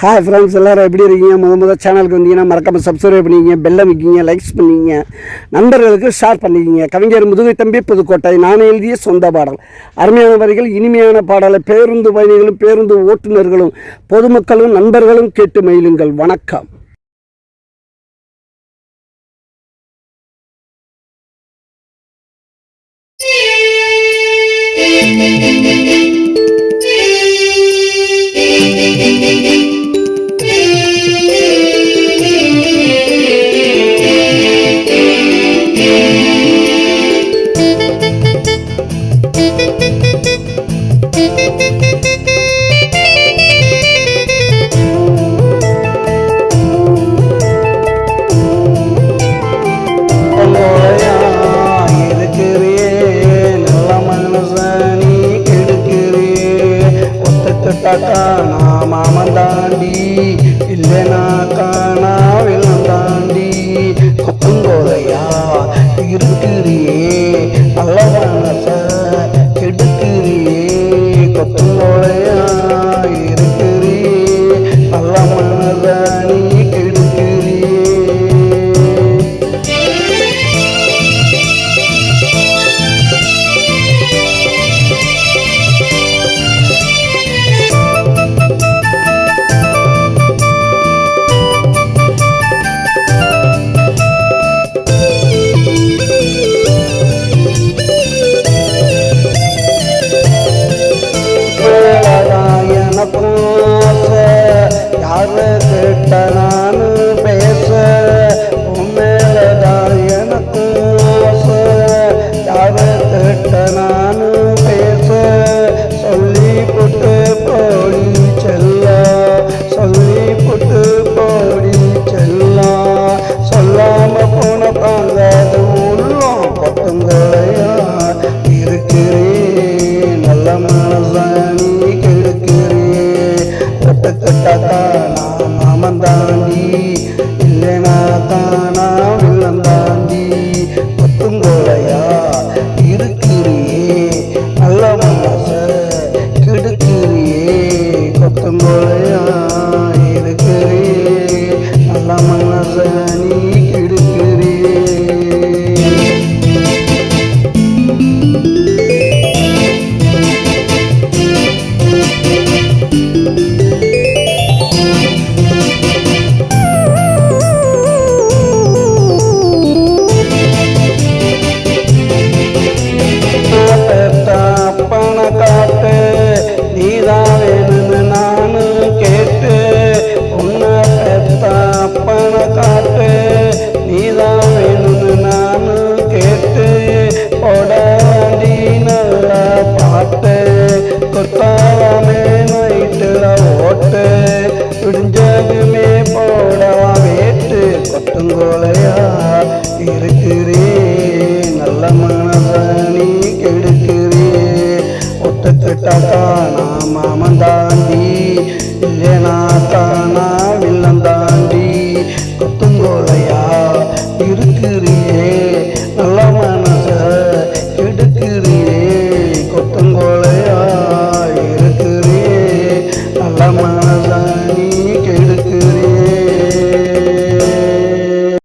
Hi friends, எல்லோரும் எப்படி இருக்கீங்க? முதல் சேனலுக்கு வந்தீங்கன்னா மறக்காமல் சப்ஸ்கிரைப் பண்ணிக்கிங்க, பெல்லை வைக்கிங்க, லைக்ஸ் பண்ணிக்கிங்க, நண்பர்களுக்கு ஷேர் பண்ணிக்கிங்க. கவிஞர் முதுகை தம்பி புதுக்கோட்டை. நான் எழுதிய சொந்த பாடல். அருமையான வரிகள், இனிமையான பாடலை பேருந்து பயணிகளும் பேருந்து ஓட்டுநர்களும் பொதுமக்களும் நண்பர்களும் கேட்டு மகிழுங்கள். வணக்கம். நான் மாமன் தாண்டி இல்லைனா காணா வெள்ளம் தாண்டி கொத்துங்கோதையா இருக்கிறியே நல்ல மனச கெடுக்கிறியே கொத்துங்கோதையா இருக்கிறியே நல்ல மனச நீ கெடுக்கிறியே. யாரு கேட்ட நானு பேச உண்மையில்தான் எனக்கும் யாரு கேட்ட நானு பேச சொல்லி புட்டு போடி செல்ல சொல்லி புட்டு போடி செல்ல சொல்லாம போன தாங்காது உள்ளம் பத்துங்களையா இருக்கிறேன் நல்ல மனசாணி கட்டாக்கா நான் மாமன் தாண்டி இல்லைனா தானா வெள்ளம் தாண்டி கொத்துங்கோலையா இருக்கிறியே நல்ல மனச கெடுக்கிறியே கொத்துங்கோலையா இருக்கிறியே நல்ல மனச நீ கெடுக்கிறியே. விடிஞ்சதுமே போடவா வேட்டு கொத்துங்கோலையா இருக்கு